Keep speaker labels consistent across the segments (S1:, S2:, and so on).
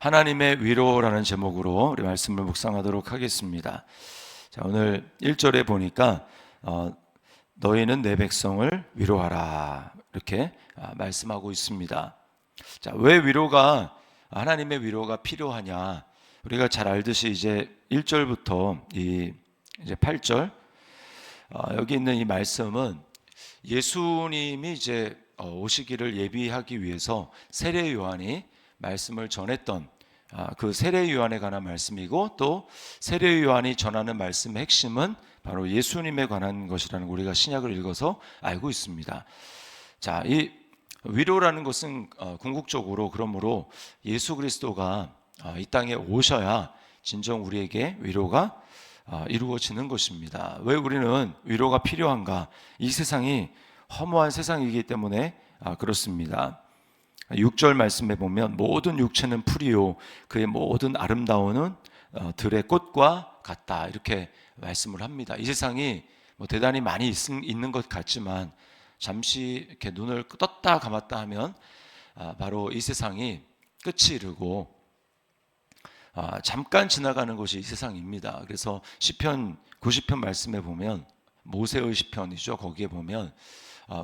S1: 하나님의 위로라는 제목으로 우리 말씀을 묵상하도록 하겠습니다. 자, 오늘 1절에 보니까 너희는 내 백성을 위로하라 이렇게 말씀하고 있습니다. 자, 왜 하나님의 위로가 필요하냐? 우리가 잘 알듯이 이제 1절부터 이제 8절 여기 있는 이 말씀은 예수님이 이제 오시기를 예비하기 위해서 세례 요한이 말씀을 전했던 그 세례 요한에 관한 말씀이고, 또 세례 요한이 전하는 말씀의 핵심은 바로 예수님에 관한 것이라는 걸 우리가 신약을 읽어서 알고 있습니다. 자, 이 위로라는 것은 궁극적으로 그러므로 예수 그리스도가 이 땅에 오셔야 진정 우리에게 위로가 이루어지는 것입니다. 왜 우리는 위로가 필요한가? 이 세상이 허무한 세상이기 때문에 그렇습니다. 6절 말씀에 보면 모든 육체는 풀이요 그의 모든 아름다움은 들의 꽃과 같다 이렇게 말씀을 합니다. 이 세상이 대단히 많이 있는 것 같지만 잠시 이렇게 눈을 떴다 감았다 하면 바로 이 세상이 끝이 이르고 잠깐 지나가는 것이 이 세상입니다. 그래서 시편 90편 말씀에 보면, 모세의 시편이죠. 거기에 보면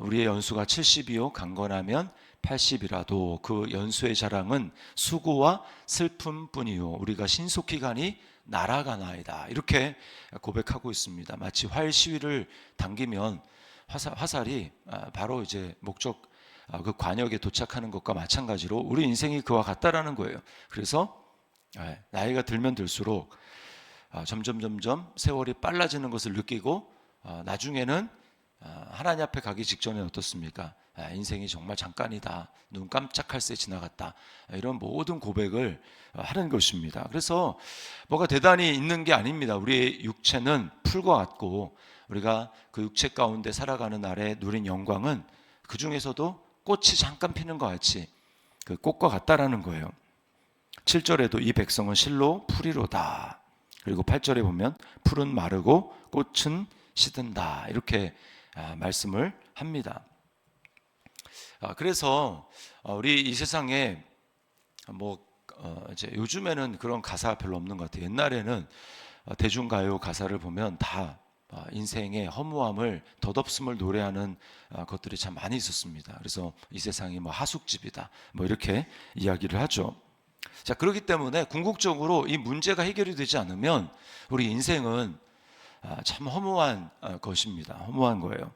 S1: 우리의 연수가 70이요 강건하면 80이라도 그 연수의 자랑은 수고와 슬픔뿐이요 우리가 신속히 가니 날아가나이다 이렇게 고백하고 있습니다. 마치 활 시위를 당기면 화살이 바로 이제 목적 그 관역에 도착하는 것과 마찬가지로 우리 인생이 그와 같다라는 거예요. 그래서 나이가 들면 들수록 점점 세월이 빨라지는 것을 느끼고 나중에는 하나님 앞에 가기 직전에 어떻습니까? 인생이 정말 잠깐이다, 눈 깜짝할 새 지나갔다, 이런 모든 고백을 하는 것입니다. 그래서 뭐가 대단히 있는 게 아닙니다. 우리의 육체는 풀과 같고 우리가 그 육체 가운데 살아가는 날에 누린 영광은 그 중에서도 꽃이 잠깐 피는 것 같이 그 꽃과 같다라는 거예요. 7절에도 이 백성은 실로 풀이로다. 그리고 8절에 보면 풀은 마르고 꽃은 시든다 이렇게 말씀을 합니다. 그래서 우리 이 세상에 이제 요즘에는 그런 가사가 별로 없는 것 같아요. 옛날에는 대중가요 가사를 보면 다 인생의 허무함을, 덧없음을 노래하는 것들이 참 많이 있었습니다. 그래서 이 세상이 하숙집이다 이렇게 이야기를 하죠. 자, 그렇기 때문에 궁극적으로 이 문제가 해결이 되지 않으면 우리 인생은 참 허무한 것입니다. 허무한 거예요.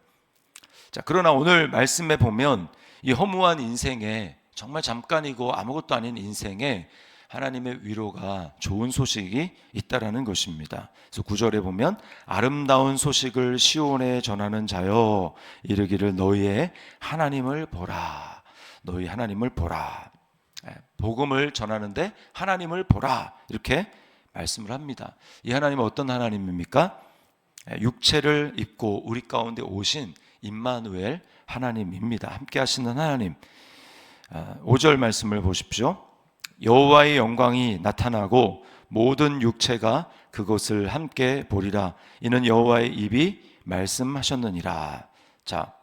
S1: 자, 그러나 오늘 말씀에 보면 이 허무한 인생에, 정말 잠깐이고 아무것도 아닌 인생에 하나님의 위로가, 좋은 소식이 있다라는 것입니다. 그래서 9절에 보면 아름다운 소식을 시온에 전하는 자여 이르기를 너희의 하나님을 보라. 너희 하나님을 보라. 복음을 전하는데 하나님을 보라 이렇게 말씀을 합니다. 이 하나님은 어떤 하나님입니까? 육체를 입고 우리 가운데 오신 임마누엘 하나님입니다. 함께 하시는 하나님. 5절 말씀을 보십시오. 여호와의 영광이 나타나고 모든 육체가 그것을 함께 보리라. 이는 여호와의 입이 말씀하셨느니라. 자,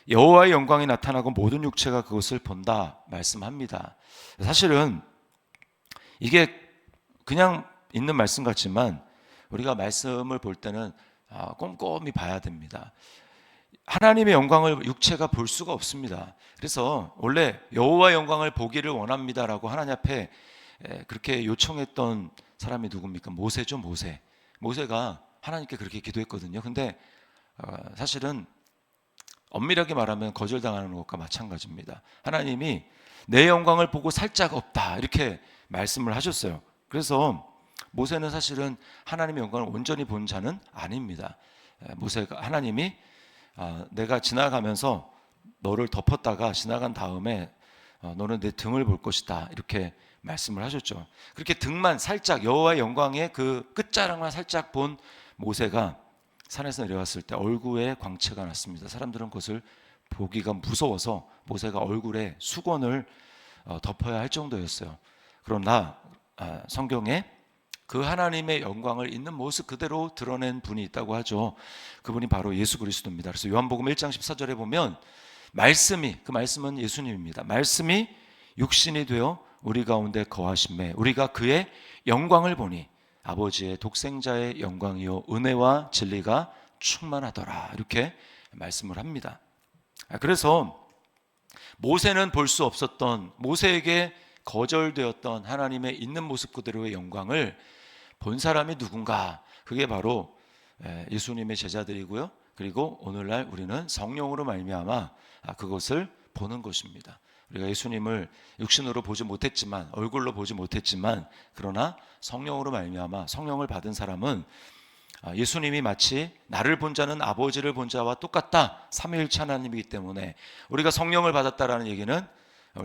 S1: 여호와의 영광이 나타나고 모든 육체가 그것을 본다 말씀합니다. 사실은 이게 그냥 있는 말씀 같지만 우리가 말씀을 볼 때는 꼼꼼히 봐야 됩니다. 하나님의 영광을 육체가 볼 수가 없습니다. 그래서 원래 여호와의 영광을 보기를 원합니다라고 하나님 앞에 그렇게 요청했던 사람이 누굽니까? 모세죠. 모세가 하나님께 그렇게 기도했거든요. 근데 사실은 엄밀하게 말하면 거절당하는 것과 마찬가지입니다. 하나님이 내 영광을 보고 살짝 없다 이렇게 말씀을 하셨어요. 그래서 모세는 사실은 하나님의 영광을 온전히 본 자는 아닙니다. 하나님이 내가 지나가면서 너를 덮었다가 지나간 다음에 너는 내 등을 볼 것이다 이렇게 말씀을 하셨죠. 그렇게 등만 살짝, 여호와의 영광의 그 끝자락만 살짝 본 모세가 산에서 내려왔을 때 얼굴에 광채가 났습니다. 사람들은 그것을 보기가 무서워서 모세가 얼굴에 수건을 덮어야 할 정도였어요. 그러나 성경에 그 하나님의 영광을 있는 모습 그대로 드러낸 분이 있다고 하죠. 그분이 바로 예수 그리스도입니다. 그래서 요한복음 1장 14절에 보면 그 말씀은 예수님입니다. 말씀이 육신이 되어 우리 가운데 거하심에 우리가 그의 영광을 보니 아버지의 독생자의 영광이요 은혜와 진리가 충만하더라. 이렇게 말씀을 합니다. 그래서 모세는 볼 수 없었던, 모세에게 거절되었던 하나님의 있는 모습 그대로의 영광을 본 사람이 누군가? 그게 바로 예수님의 제자들이고요. 그리고 오늘날 우리는 성령으로 말미암아 그것을 보는 것입니다. 우리가 예수님을 육신으로 보지 못했지만, 얼굴로 보지 못했지만, 그러나 성령으로 말미암아 성령을 받은 사람은 예수님이 마치 나를 본 자는 아버지를 본 자와 똑같다, 삼위일체 하나님이기 때문에 우리가 성령을 받았다라는 얘기는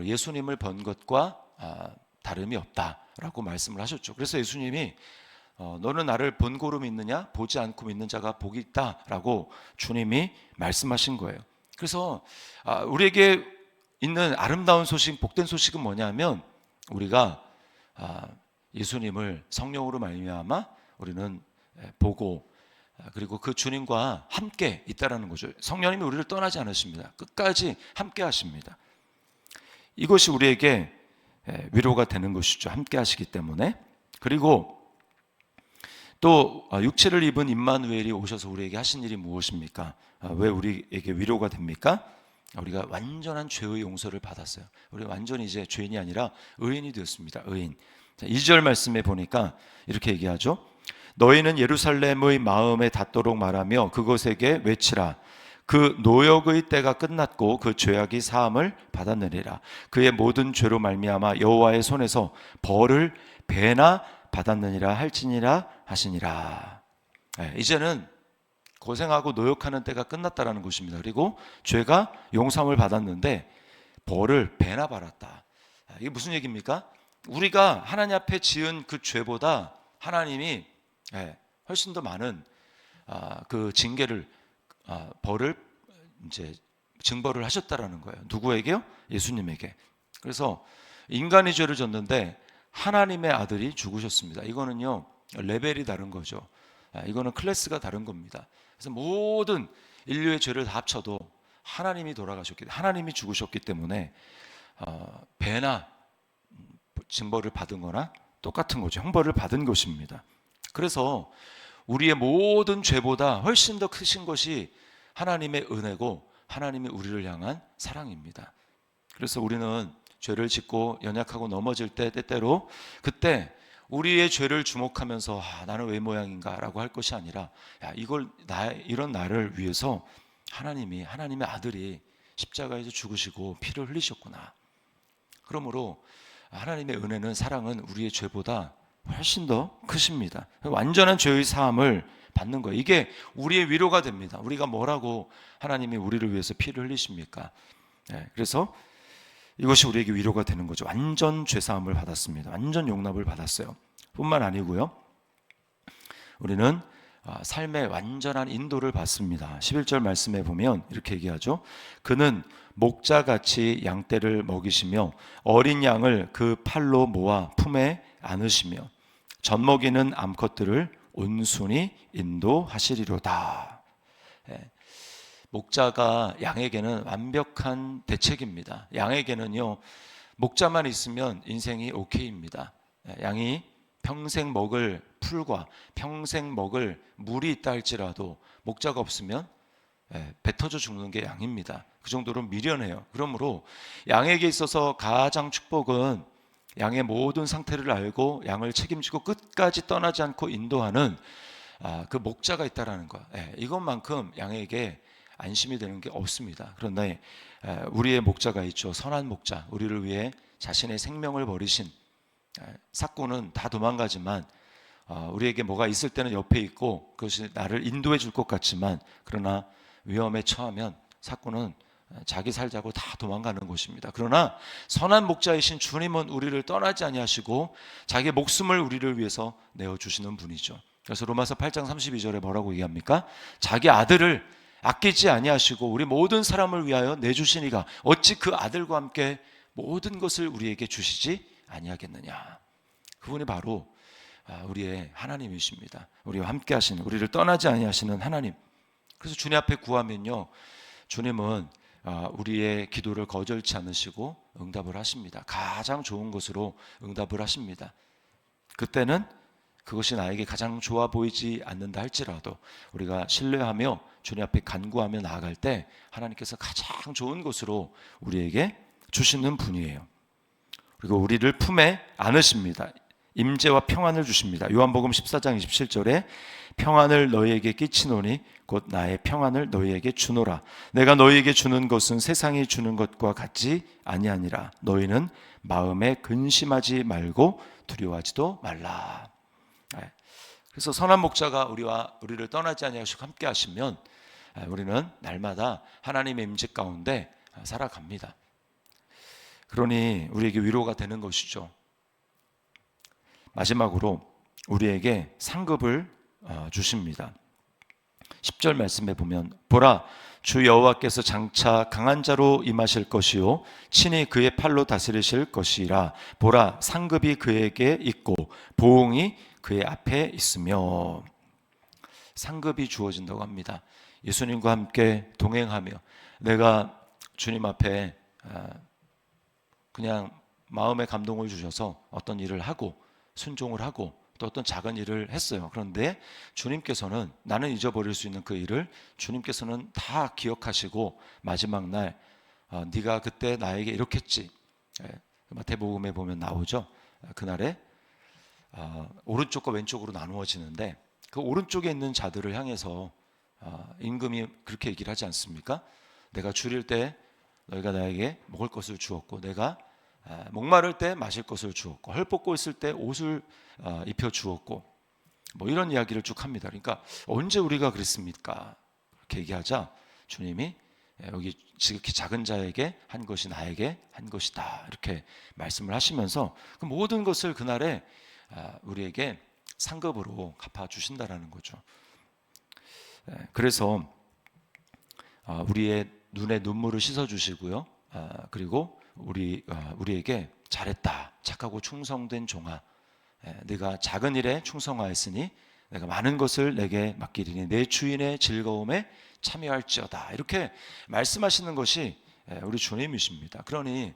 S1: 예수님을 본 것과 다름이 없다라고 말씀을 하셨죠. 그래서 예수님이 너는 나를 본고로 믿느냐, 보지 않고 믿는 자가 복이 있다라고 주님이 말씀하신 거예요. 그래서 우리에게 있는 아름다운 소식, 복된 소식은 뭐냐면 우리가 예수님을 성령으로 말미암아 우리는 보고 그리고 그 주님과 함께 있다라는 거죠. 성령님이 우리를 떠나지 않으십니다. 끝까지 함께 하십니다. 이것이 우리에게 위로가 되는 것이죠. 함께 하시기 때문에. 그리고 또 육체를 입은 임마누엘이 오셔서 우리에게 하신 일이 무엇입니까? 왜 우리에게 위로가 됩니까? 우리가 완전한 죄의 용서를 받았어요. 우리 완전히 이제 죄인이 아니라 의인이 되었습니다. 의인. 2절 말씀에 보니까 이렇게 얘기하죠. 너희는 예루살렘의 마음에 닿도록 말하며 그것에게 외치라. 그 노역의 때가 끝났고 그 죄악이 사함을 받았느니라. 그의 모든 죄로 말미암아 여호와의 손에서 벌을 배나 받았느니라 할지니라 하시니라. 이제는 고생하고 노역하는 때가 끝났다라는 것입니다. 그리고 죄가 용서함을 받았는데 벌을 배나 받았다. 이게 무슨 얘기입니까? 우리가 하나님 앞에 지은 그 죄보다 하나님이 훨씬 더 많은 그 징계를 벌을 이제 증벌을 하셨다라는 거예요. 누구에게요? 예수님에게. 그래서 인간이 죄를 졌는데 하나님의 아들이 죽으셨습니다. 이거는요 레벨이 다른 거죠. 이거는 클래스가 다른 겁니다. 그래서 모든 인류의 죄를 다 합쳐도 하나님이 하나님이 죽으셨기 때문에 배나 징벌을 받은 거나 똑같은 거죠. 형벌을 받은 것입니다. 그래서 우리의 모든 죄보다 훨씬 더 크신 것이 하나님의 은혜고 하나님이 우리를 향한 사랑입니다. 그래서 우리는 죄를 짓고 연약하고 넘어질 때 때때로 그때 우리의 죄를 주목하면서 나는 왜 모양인가 라고 할 것이 아니라 이런 나를 위해서 하나님의 아들이 십자가에서 죽으시고 피를 흘리셨구나. 그러므로 하나님의 은혜는, 사랑은 우리의 죄보다 훨씬 더 크십니다. 완전한 죄의 사함을 받는 거예요. 이게 우리의 위로가 됩니다. 우리가 뭐라고 하나님이 우리를 위해서 피를 흘리십니까? 그래서 이것이 우리에게 위로가 되는 거죠. 완전 죄사함을 받았습니다. 완전 용납을 받았어요. 뿐만 아니고요, 우리는 삶의 완전한 인도를 받습니다. 11절 말씀에 보면 이렇게 얘기하죠. 그는 목자같이 양떼를 먹이시며 어린 양을 그 팔로 모아 품에 안으시며 젖먹이는 암컷들을 온순히 인도하시리로다. 목자가 양에게는 완벽한 대책입니다. 양에게는요, 목자만 있으면 인생이 오케이입니다. 양이 평생 먹을 풀과 평생 먹을 물이 있다 할지라도 목자가 없으면 배 터져 죽는 게 양입니다. 그 정도로 미련해요. 그러므로 양에게 있어서 가장 축복은 양의 모든 상태를 알고 양을 책임지고 끝까지 떠나지 않고 인도하는 그 목자가 있다라는 거. 이것만큼 양에게 안심이 되는 게 없습니다. 그런데 우리의 목자가 있죠. 선한 목자, 우리를 위해 자신의 생명을 버리신. 삭고는 다 도망가지만 우리에게 뭐가 있을 때는 옆에 있고 그것이 나를 인도해 줄 것 같지만, 그러나 위험에 처하면 삭고는 자기 살자고 다 도망가는 것입니다. 그러나 선한 목자이신 주님은 우리를 떠나지 아니하시고 자기 목숨을 우리를 위해서 내어주시는 분이죠. 그래서 로마서 8장 32절에 뭐라고 얘기합니까? 자기 아들을 아끼지 아니하시고 우리 모든 사람을 위하여 내주시니가 어찌 그 아들과 함께 모든 것을 우리에게 주시지 아니하겠느냐. 그분이 바로 우리의 하나님이십니다. 우리와 함께 하시는, 우리를 떠나지 아니하시는 하나님. 그래서 주님 앞에 구하면요, 주님은 우리의 기도를 거절치 않으시고 응답을 하십니다. 가장 좋은 것으로 응답을 하십니다. 그때는 그것이 나에게 가장 좋아 보이지 않는다 할지라도 우리가 신뢰하며 주님 앞에 간구하며 나아갈 때 하나님께서 가장 좋은 것으로 우리에게 주시는 분이에요. 그리고 우리를 품에 안으십니다. 임재와 평안을 주십니다. 요한복음 14장 27절에 평안을 너희에게 끼치노니 곧 나의 평안을 너희에게 주노라. 내가 너희에게 주는 것은 세상이 주는 것과 같지 아니하니라. 너희는 마음에 근심하지 말고 두려워하지도 말라. 그래서 선한 목자가 우리를 떠나지 아니하시고 함께 하시면 우리는 날마다 하나님의 임재 가운데 살아갑니다. 그러니 우리에게 위로가 되는 것이죠. 마지막으로 우리에게 상급을 주십니다. 10절 말씀에 보면 보라 주 여호와께서 장차 강한 자로 임하실 것이요 친히 그의 팔로 다스리실 것이라. 보라 상급이 그에게 있고 보응이 그의 앞에 있으며. 상급이 주어진다고 합니다. 예수님과 함께 동행하며 내가 주님 앞에 그냥 마음의 감동을 주셔서 어떤 일을 하고 순종을 하고 또 어떤 작은 일을 했어요. 그런데 주님께서는 나는 잊어버릴 수 있는 그 일을 주님께서는 다 기억하시고 마지막 날 네가 그때 나에게 이렇게 했지. 마태복음에 보면 나오죠. 그날에 오른쪽과 왼쪽으로 나누어지는데 그 오른쪽에 있는 자들을 향해서 임금이 그렇게 얘기를 하지 않습니까? 내가 줄일 때 너희가 나에게 먹을 것을 주었고 내가 목마를 때 마실 것을 주었고 헐벗고 있을 때 옷을 입혀 주었고 뭐 이런 이야기를 쭉 합니다. 그러니까 언제 우리가 그랬습니까? 그렇게 얘기하자 주님이 여기 지극히 작은 자에게 한 것이 나에게 한 것이다 이렇게 말씀을 하시면서 그 모든 것을 그날에 우리에게 상급으로 갚아주신다라는 거죠. 그래서 우리의 눈에 눈물을 씻어주시고요. 그리고 우리에게 잘했다 착하고 충성된 종아 네가 작은 일에 충성하였으니 내가 많은 것을 내게 맡기리니 내 주인의 즐거움에 참여할지어다 이렇게 말씀하시는 것이 우리 주님이십니다. 그러니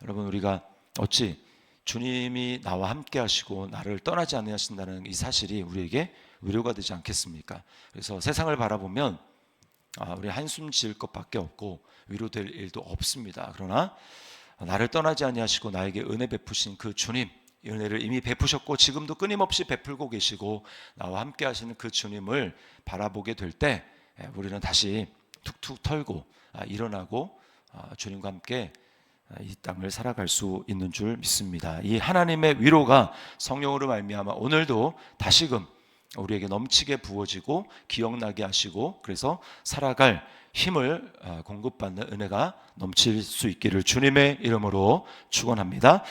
S1: 여러분 우리가 어찌 주님이 나와 함께 하시고 나를 떠나지 않으신다는 이 사실이 우리에게 위로가 되지 않겠습니까? 그래서 세상을 바라보면 우리 한숨 지을 것밖에 없고 위로될 일도 없습니다. 그러나 나를 떠나지 아니하시고 나에게 은혜 베푸신 그 주님, 은혜를 이미 베푸셨고 지금도 끊임없이 베풀고 계시고 나와 함께 하시는 그 주님을 바라보게 될 때 우리는 다시 툭툭 털고 일어나고 주님과 함께 이 땅을 살아갈 수 있는 줄 믿습니다. 이 하나님의 위로가 성령으로 말미암아 오늘도 다시금 우리에게 넘치게 부어지고 기억나게 하시고 그래서 살아갈 힘을 공급받는 은혜가 넘칠 수 있기를 주님의 이름으로 축원합니다.